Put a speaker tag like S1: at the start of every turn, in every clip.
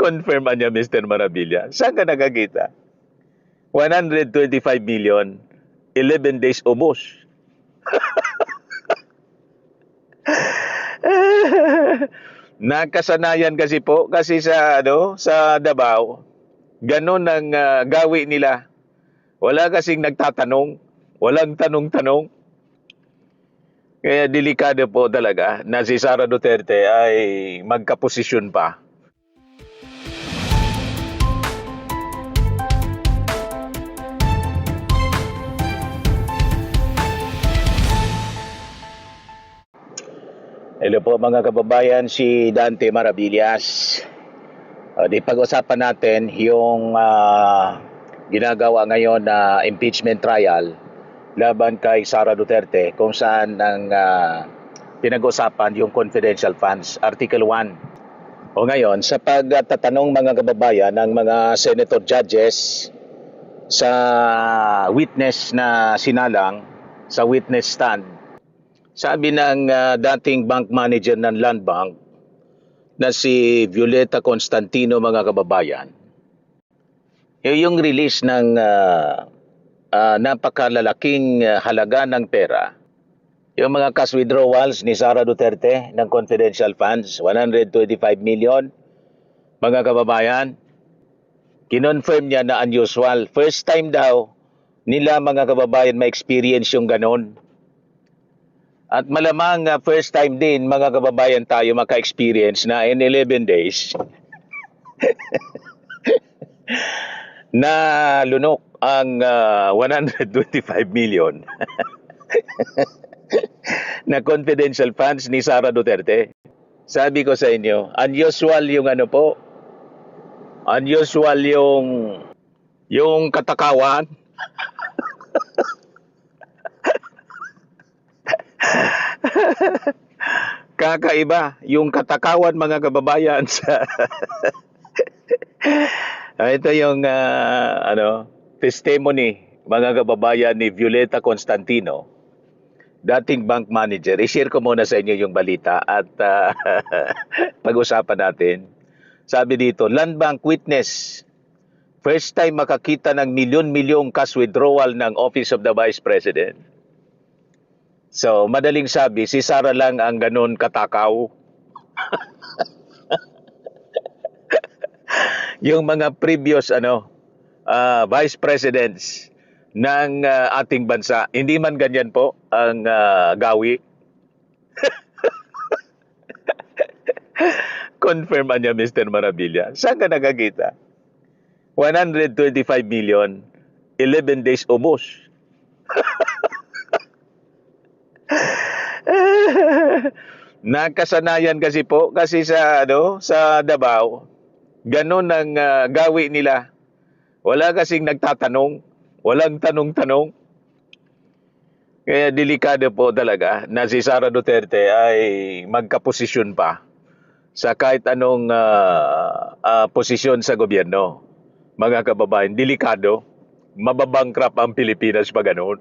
S1: Confirm niya, Mr. Marabilla. Saan ka nakakita? 125 million, 11 days ubos. Nakasanayan kasi po, kasi sa Davao, ganun ang gawi nila. Wala kasing nagtatanong, walang tanong-tanong. Kaya delikado po talaga na si Sara Duterte ay magkaposisyon pa. Hello po mga kababayan, si Dante Maravillas. Di pag-usapan natin yung ginagawa ngayon na impeachment trial laban kay Sara Duterte, kung saan ang pinag-usapan yung confidential funds, Article 1. O ngayon, sa pagtatanong mga kababayan ng mga senator judges sa witness na sinalang, sa witness stand, sabi ng dating bank manager ng Land Bank na si Violeta Constantino, mga kababayan, yung release ng napakalalaking halaga ng pera, yung mga cash withdrawals ni Sara Duterte ng confidential funds, 125 million, mga kababayan, kinonfirm niya na unusual. First time daw nila, mga kababayan, ma-experience yung ganon. At malamang first time din, mga kababayan, tayo maka-experience na in 11 days na lunok ang 125 million na confidential funds ni Sara Duterte. Sabi ko sa inyo, unusual yung unusual yung katakawan. Kakaiba yung katakawan, mga kababayan, sa ito yung testimony, mga kababayan, ni Violeta Constantino, dating bank manager. I-share ko muna sa inyo yung balita at pag-usapan natin. Sabi dito, Land Bank witness, first time makakita ng milyon-milyong cash withdrawal ng Office of the Vice President. So, madaling sabi, si Sara lang ang ganun katakaw. Yung mga previous vice presidents ng ating bansa, hindi man ganyan po ang gawi. Confirm niya, Mr. Marabilla. Saan ka nakakita? 125 million, 11 days ubos. Nakasanayan kasi po, kasi sa Davao, ganun ang gawi nila. Wala kasing nagtatanong, walang tanong-tanong. Kaya delikado po talaga na si Sara Duterte ay magkaposisyon pa sa kahit anong posisyon sa gobyerno. Mga kababayan, delikado, mababangkrap ang Pilipinas pa ganun.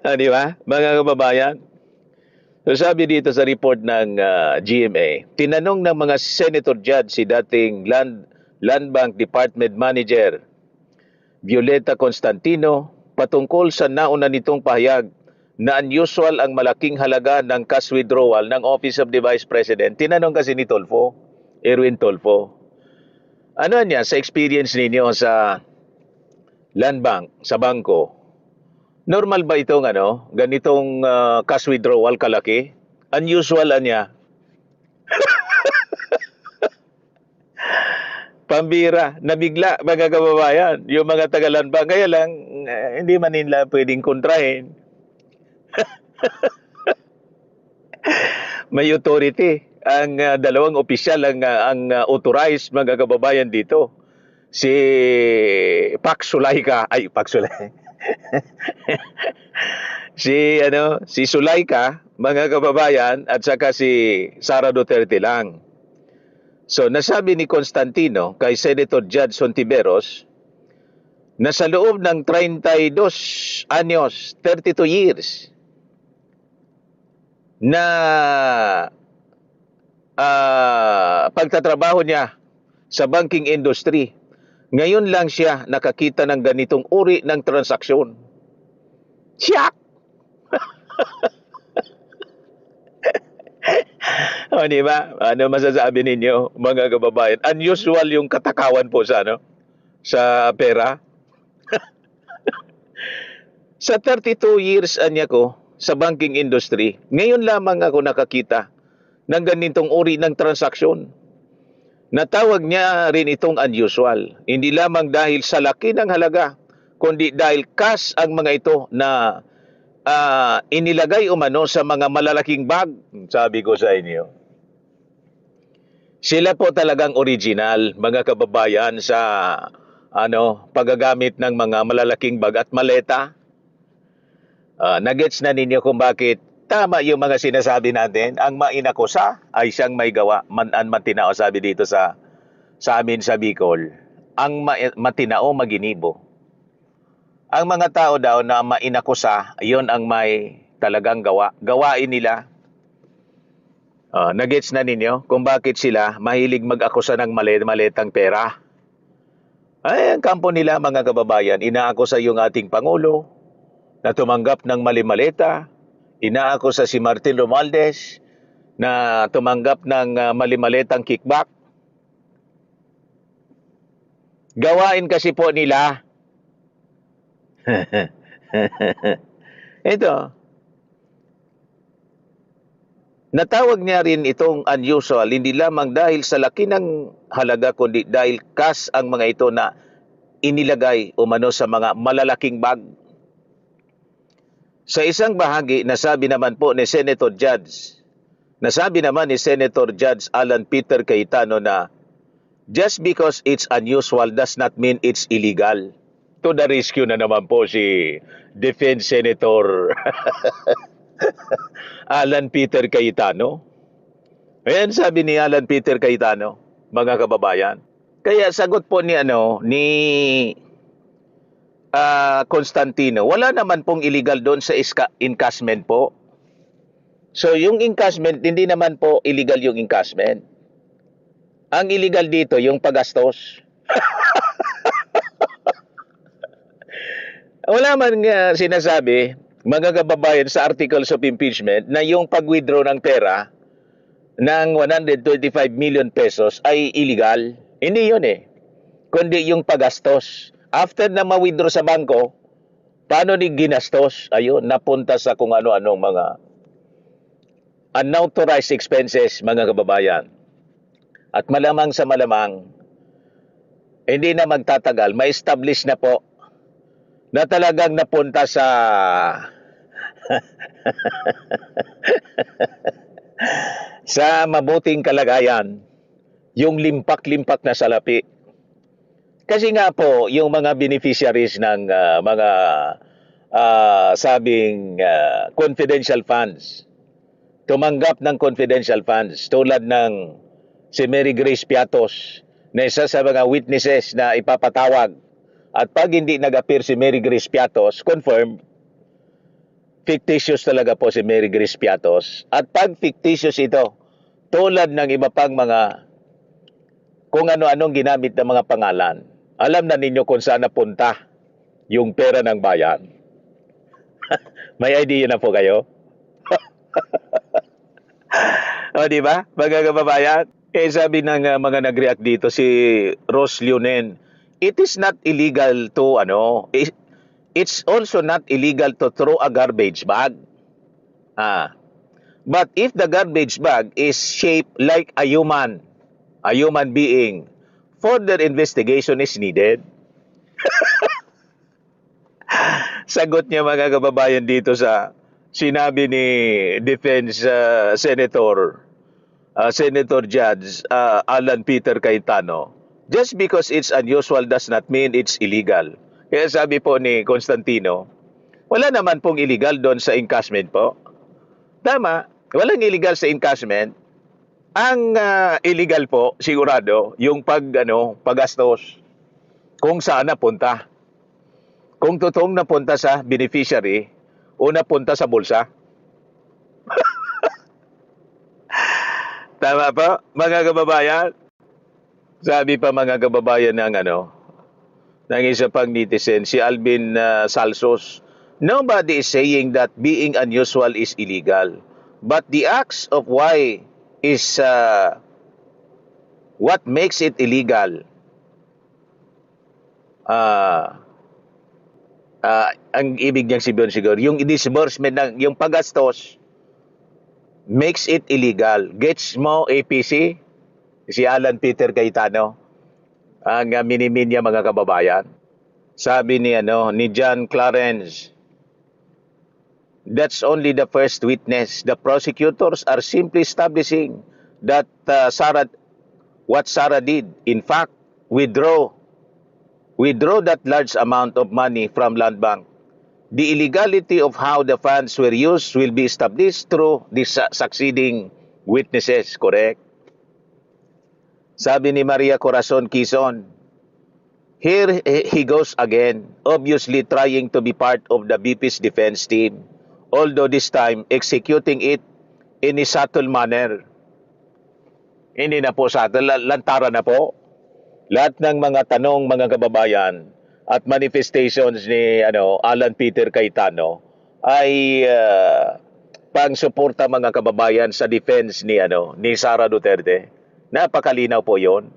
S1: Di ba, mga kababayan? So sabi dito sa report ng GMA, tinanong ng mga senator judge si dating Land Bank Department Manager Violeta Constantino patungkol sa nauna nitong pahayag na unusual ang malaking halaga ng cash withdrawal ng Office of the Vice President. Tinanong kasi ni Erwin Tulfo, ano niya sa experience ninyo sa Land Bank, sa bangko? Normal ba itong ganitong cash withdrawal kalaki? Unusual niya. Pambira, nabigla, mga kababayan, yung mga tagalan ba, kaya lang, hindi man nila pwedeng kontrahin. May authority, ang dalawang opisyal ang authorized, mga kababayan, dito. Si Pac Sulaika, si Sulaika, mga kababayan, at saka si Sara Duterte lang. So, nasabi ni Constantino kay Senator Judge Hontiveros na sa loob ng 32 anyos, 32 years, na pagtatrabaho niya sa banking industry, ngayon lang siya nakakita ng ganitong uri ng transaksyon. Siya! O, di ba? Ano masasabi ninyo, mga kababayan? Unusual yung katakawan po sa, ano, sa pera. Sa 32 years anya ko sa banking industry, ngayon lamang ako nakakita ng ganitong uri ng transaksyon. Natawag niya rin itong unusual. Hindi lamang dahil sa laki ng halaga, kundi dahil cash ang mga ito na inilagay umano sa mga malalaking bag. Sabi ko sa inyo, sila po talagang original, mga kababayan, sa paggagamit ng mga malalaking bag at maleta. Nagets na ninyo kung bakit tama yung mga sinasabi natin. Ang mainakusa ay siyang may gawa. Man-an matinao, sabi dito sa amin sa Bicol. Ang matinao maginibo. Ang mga tao daw na mainakusa, yon ang may talagang gawa. Gawain nila. Nagets na ninyo kung bakit sila mahilig mag-akusa ng maletang pera. Ay, ang kampo nila, mga kababayan, inaakusa yung ating Pangulo na tumanggap ng malimaleta. Inaakusa si Martin Romualdez na tumanggap ng malimaletang kickback. Gawain kasi po nila. Ito, natawag niya rin itong unusual, hindi lamang dahil sa laki ng halaga, kundi dahil cash ang mga ito na inilagay umano sa mga malalaking bag. Sa isang bahagi, nasabi naman ni Senator Judge Alan Peter Cayetano na just because it's unusual does not mean it's illegal. To the rescue na naman po si Defense Senator Alan Peter Cayetano. Ayan, sabi ni Alan Peter Cayetano, mga kababayan. Kaya sagot po ni Constantino, wala naman pong illegal doon sa encashment po. So yung encashment, hindi naman po illegal yung encashment. Ang illegal dito, yung paggastos. Wala man nga sinasabi, mga kababayan, sa articles of impeachment na yung pag-withdraw ng pera ng 125 million pesos ay illegal. Hindi yun kundi yung paggastos. After na ma-withdraw sa bangko, paano ni ginastos? Ayun, napunta sa kung ano-anong mga unauthorized expenses, mga kababayan. At malamang sa malamang, hindi na magtatagal, ma-establish na po na talagang napunta sa sa mabuting kalagayan yung limpak-limpak na salapi. Kasi nga po, yung mga beneficiaries ng mga sabing confidential funds, tumanggap ng confidential funds tulad ng si Mary Grace Piatos na isa sa mga witnesses na ipapatawag. At pag hindi nag-appear si Mary Grace Piatos, confirm, fictitious talaga po si Mary Grace Piatos. At pag fictitious ito, tulad ng iba pang mga kung ano-anong ginamit ng mga pangalan, alam na ninyo kung saan napunta yung pera ng bayan. May idea na po kayo? O, di ba? Mga kababayan, sabi ng mga nag-react dito, si Rose Leonen, it is not illegal to, it's also not illegal to throw a garbage bag. But if the garbage bag is shaped like a human being, further investigation is needed. Sagot niya, mga kababayan, dito sa sinabi ni Defense Senator Judge Alan Peter Cayetano, just because it's unusual does not mean it's illegal. Kaya sabi po ni Constantino, wala naman pong illegal doon sa encashment po. Tama, walang illegal sa encashment. Ang illegal po, sigurado, yung paggastos kung saan napunta. Kung totoong napunta sa beneficiary o napunta sa bulsa. Tama po, mga kababayan? Sabi pa mga kababayan ng isa pang netizen, si Alvin Salsos, nobody is saying that being unusual is illegal. But the acts of why is what makes it illegal. Ang ibig niyang sabihin siguro, yung disbursement ng yung paggastos makes it illegal. Gets mo, APC? Si Alan Peter Cayetano, ang minimin niya mga kababayan. Sabi ni John Clarence, that's only the first witness. The prosecutors are simply establishing that what Sarah did, in fact, withdraw that large amount of money from Land Bank. The illegality of how the funds were used will be established through the succeeding witnesses, correct? Sabi ni Maria Corazon Quizon, here he goes again, obviously trying to be part of the BP's defense team, although this time executing it in a subtle manner. Hindi na po subtle, lantara na po. Lahat ng mga tanong, mga kababayan, at manifestations ni Alan Peter Cayetano ay pang-suporta mga kababayan sa defense ni Sara Duterte. Napakalinaw po 'yon.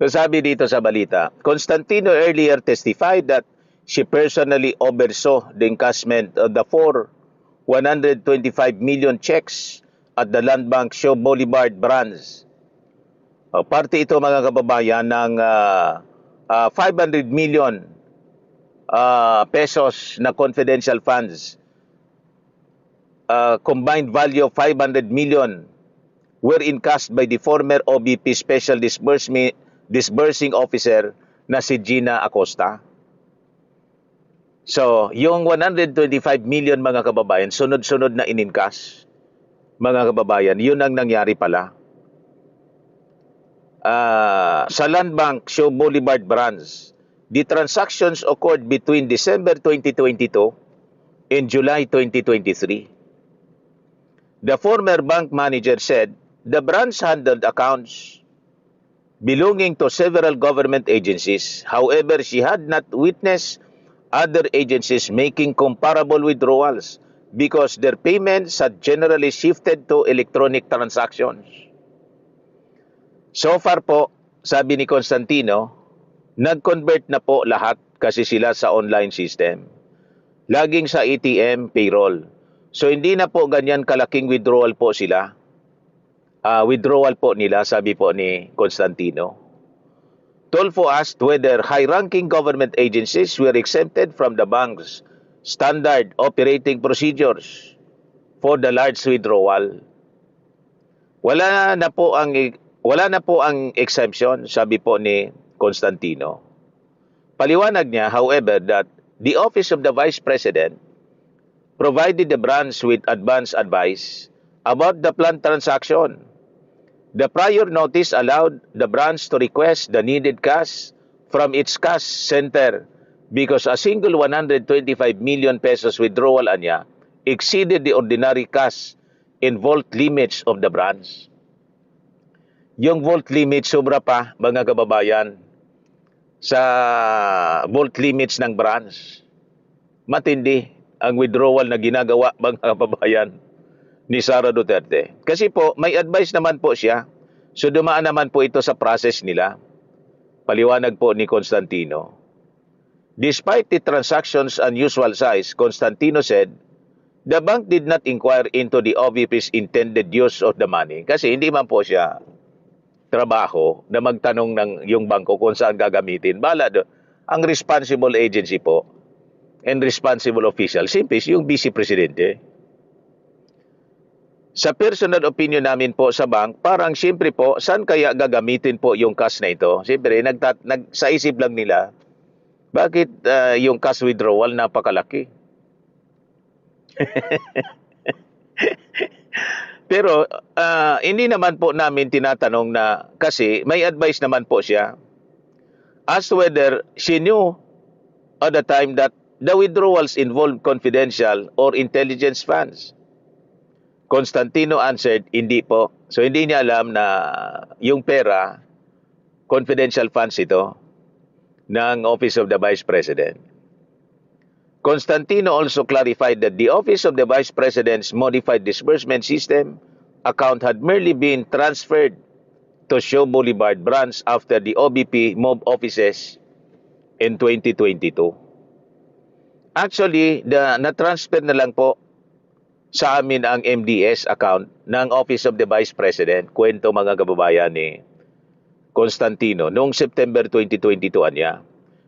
S1: So sabi dito sa balita, Constantino earlier testified that she personally oversaw the encashment of the 125 million checks at the Land Bank Shaw Boulevard branch. Parte ito mga kababayan ng 500 million pesos na confidential funds. Combined value of 500 million were encashed by the former OBP Special Disbursing Officer na si Gina Acosta. So, yung 125 million mga kababayan, sunod-sunod na in-encash. Mga kababayan, yun ang nangyari pala. Sa Land Bank Shaw Boulevard branch, the transactions occurred between December 2022 and July 2023. The former bank manager said the branch handled accounts belonging to several government agencies. However, she had not witnessed other agencies making comparable withdrawals because their payments had generally shifted to electronic transactions. So far po, sabi ni Constantino, nag-convert na po lahat kasi sila sa online system. Laging sa ATM, payroll. So hindi na po ganyan kalaking withdrawal po sila. Withdrawal po nila, sabi po ni Constantino. Tulfo asked whether high-ranking government agencies were exempted from the bank's standard operating procedures for the large withdrawal. Wala na po ang exemption, sabi po ni Constantino. Paliwanag niya, however, that the Office of the Vice President provided the branch with advance advice about the planned transaction. The prior notice allowed the branch to request the needed cash from its cash center because a single 125 million pesos withdrawal niya exceeded the ordinary cash in vault limits of the branch. Yung vault limit sobra pa, mga kababayan, sa vault limits ng branch. Matindi ang withdrawal na ginagawa, mga kababayan, ni Sara Duterte. Kasi po, may advice naman po siya. So dumaan naman po ito sa process nila. Paliwanag po ni Constantino. Despite the transaction's unusual size, Constantino said, the bank did not inquire into the OVP's intended use of the money. Kasi hindi man po siya trabaho na magtanong ng yung bangko kung saan gagamitin. Bala doon. Ang responsible agency po and responsible official, simple, yung Vice Presidente. Sa personal opinion namin po sa bank, parang siyempre po, saan kaya gagamitin po yung cash na ito? Siyempre, sa isip lang nila, bakit yung cash withdrawal napakalaki? Pero hindi naman po namin tinatanong na, kasi may advice naman po siya as to whether she knew at the time that the withdrawals involved confidential or intelligence funds. Constantino answered, hindi po. So hindi niya alam na yung pera, confidential funds ito ng Office of the Vice President. Constantino also clarified that the Office of the Vice President's modified disbursement system account had merely been transferred to Shaw Boulevard branch after the OBP moved offices in 2022. Actually, na-transfer na lang po sa amin ang MDS account ng Office of the Vice President, kwento mga kababayan ni Constantino, noong September 2022 niya.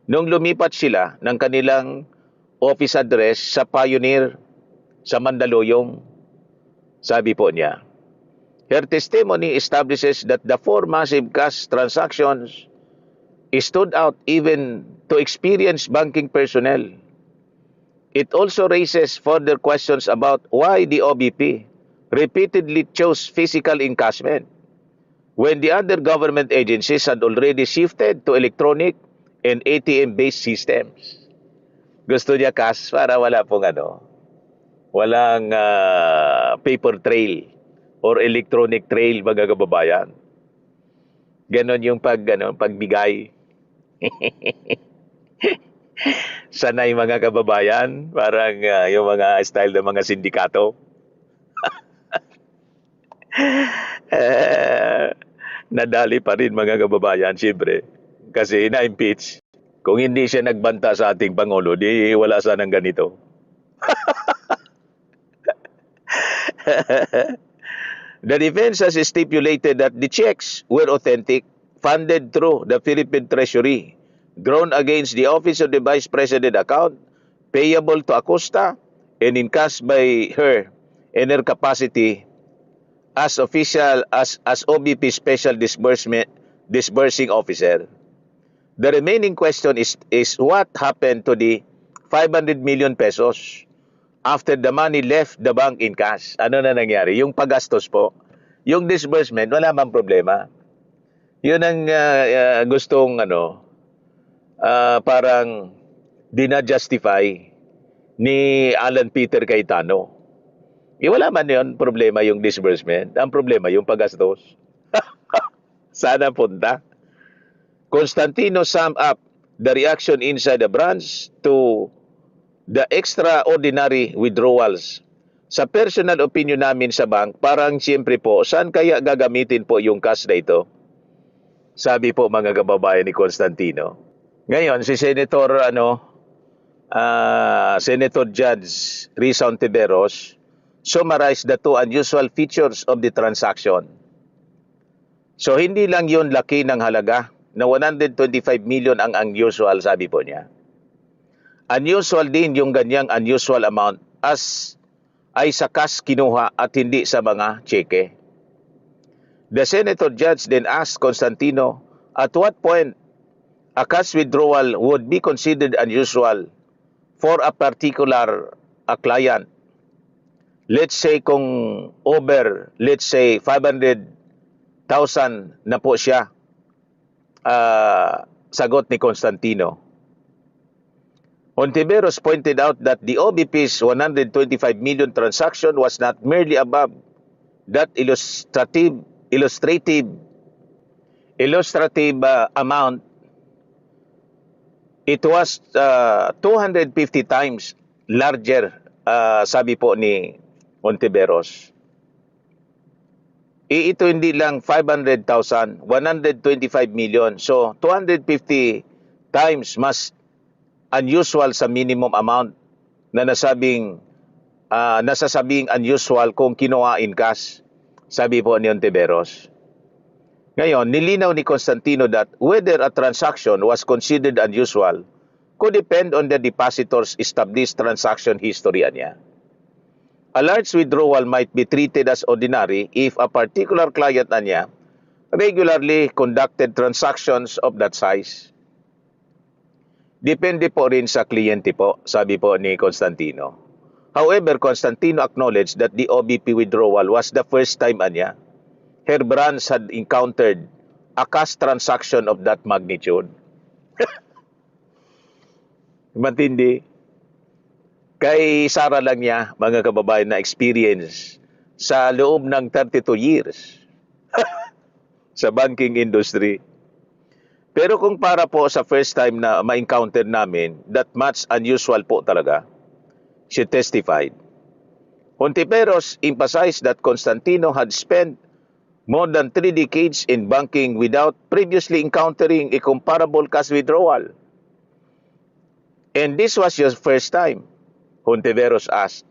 S1: Nung lumipat sila ng kanilang office address sa Pioneer, sa Mandaluyong, sabi po niya, her testimony establishes that the four massive cash transactions stood out even to experienced banking personnel. It also raises further questions about why the OBP repeatedly chose physical encashment when the other government agencies had already shifted to electronic and ATM-based systems. Gusto niya cash para wala pong walang paper trail or electronic trail, mga kababayan. Ganon yung pagbigay. Sanay mga kababayan, parang yung mga style ng mga sindikato. Nadali pa rin mga kababayan, siyempre. Kasi na-impeach. Kung hindi siya nagbanta sa ating Pangulo, di wala sanang ganito. The defense has stipulated that the checks were authentic, funded through the Philippine Treasury, drawn against the Office of the Vice President account, payable to Acosta, and encashed by her in her capacity as OBP Special Disbursing Officer. The remaining question is what happened to the 500 million pesos after the money left the bank in cash? Ano na nangyari? Yung paggastos po, yung disbursement, wala mang problema. Yun ang gustong parang dina-justify ni Alan Peter Cayetano. Wala man yun problema yung disbursement. Ang problema yung paggastos. Sana punta. Constantino summed up the reaction inside the branch to the extraordinary withdrawals. Sa personal opinion namin sa bank, parang siyempre po, saan kaya gagamitin po yung cash na ito? Sabi po mga kababayan ni Constantino. Ngayon, si Senator Judge Risa Ontiveros summarized the two unusual features of the transaction. So hindi lang yun laki ng halaga na 125 million ang unusual, sabi po niya. Unusual din yung ganyang unusual amount ay sa cash kinuha at hindi sa mga cheque. The Senator Judge then asked Constantino at what point a cash withdrawal would be considered unusual for a particular client. Let's say kung over, let's say 500,000 na po siya. Sagot ni Constantino. Ontiveros pointed out that the OBP's 125 million transaction was not merely above that illustrative amount. It was 250 times larger, sabi po ni Ontiveros. Ito hindi lang 500,000, 125 million. So, 250 times mas unusual sa minimum amount na nasasabing unusual kung kinuha in cash, sabi po ni Ontiveros. Ngayon, nilinaw ni Constantino that whether a transaction was considered unusual could depend on the depositor's established transaction history niya. A large withdrawal might be treated as ordinary if a particular client niya regularly conducted transactions of that size. Depende po rin sa kliyente po, sabi po ni Constantino. However, Constantino acknowledged that the OBP withdrawal was the first time niya her branch had encountered a cash transaction of that magnitude. Matindi. Kay Sara lang niya, mga kababayan, na experience sa loob ng 32 years sa banking industry. Pero kung para po sa first time na ma-encounter namin, that much unusual po talaga, she testified. Hontiveros emphasized that Constantino had spent more than 3 decades in banking without previously encountering a comparable cash withdrawal. And this was your first time, Hontiveros asked.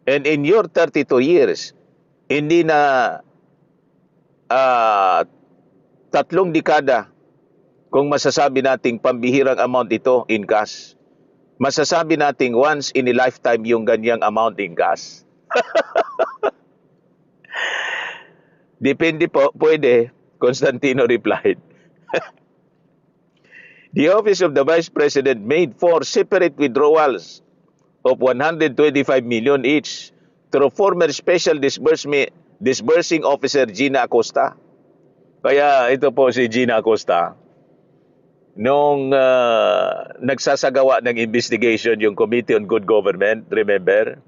S1: And in your 32 years, hindi na 3 dekada kung masasabi nating pambihirang amount ito in cash. Masasabi nating once in a lifetime yung ganyang amount in cash. Depende po, pwede, Constantino replied. The Office of the Vice President made 4 separate withdrawals of 125 million each through former Special Disbursing Officer Gina Acosta. Kaya ito po si Gina Acosta, nung nagsasagawa ng investigation yung Committee on Good Government, remember,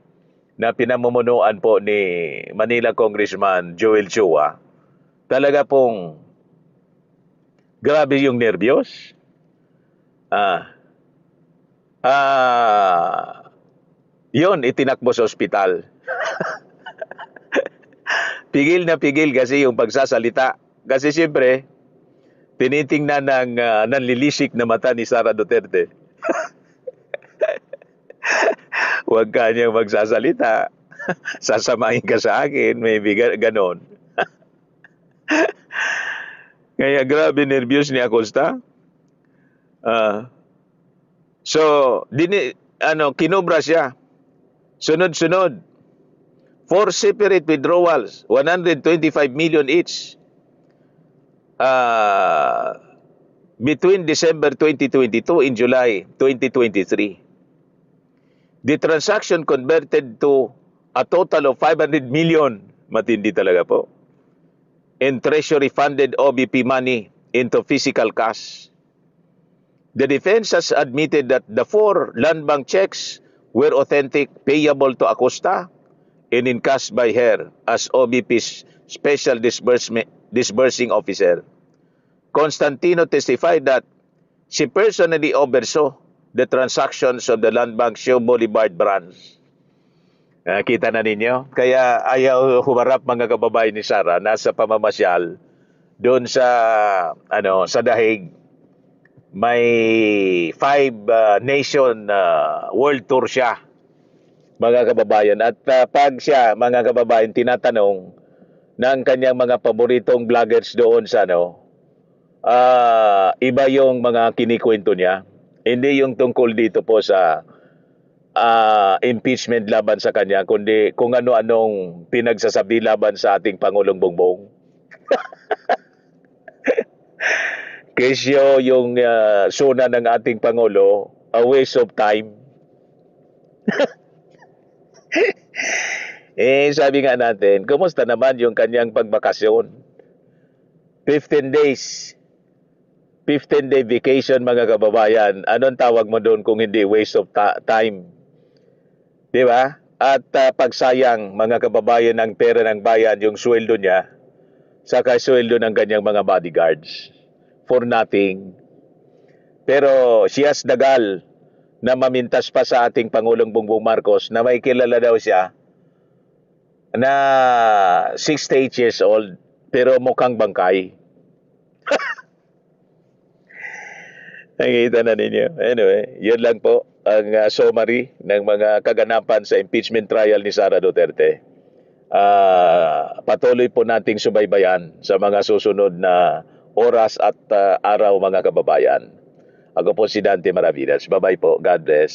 S1: na pinamumunuan po ni Manila Congressman Joel Chua, talaga pong grabe yung nervyos. Yun, itinakbo sa ospital. Pigil na pigil kasi yung pagsasalita. Kasi siyempre, tinitingnan ng nanlilisik na mata ni Sara Duterte. Huwag ka niyang magsasalita. Sasamahin ka sa akin, maybe ganon. Kaya grabe nervyos ni Acosta. So, kinobra siya. Sunod-sunod. 4 separate withdrawals, 125 million each. Between December 2022 and July 2023. The transaction converted to a total of 500 million, matindi talaga po, in treasury-funded OBP money into physical cash. The defense has admitted that the 4 land bank checks were authentic, payable to Acosta, and encashed by her as OBP's Special Disbursing Officer. Constantino testified that she personally oversaw the transactions of the Land Bank Show Boulevard branch. Kita na ninyo? Kaya ayaw humarap mga kababayan ni Sara, nasa pamamasyal doon sa sa Dahig. May 5 nation world tour siya, mga kababayan. At pag siya, mga kababayan, tinatanong ng kanyang mga paboritong vloggers doon sa iba yung mga kinikwento niya. Hindi yung tungkol dito po sa impeachment laban sa kanya, kundi kung ano-anong pinagsasabi laban sa ating Pangulong Bongbong. Kesyo yung suna ng ating Pangulo, a waste of time. Sabi nga natin, kumusta naman yung kanyang pagbakasyon? 15 days. 15-day vacation, mga kababayan. Anong tawag mo doon kung hindi waste of time? Di ba? At pagsayang, mga kababayan, ng pera ng bayan, yung sweldo niya, saka sweldo ng kanyang mga bodyguards. For nothing. Pero she has dagal na mamintas pa sa ating Pangulong Bongbong Marcos na may kilala daw siya na 68 years old pero mukhang bangkay. Nakikita na ninyo. Anyway, yun lang po ang summary ng mga kaganapan sa impeachment trial ni Sara Duterte. Patuloy po nating subaybayan sa mga susunod na oras at araw, mga kababayan. Ako po si Dante Maravidas. Bye-bye po. God bless.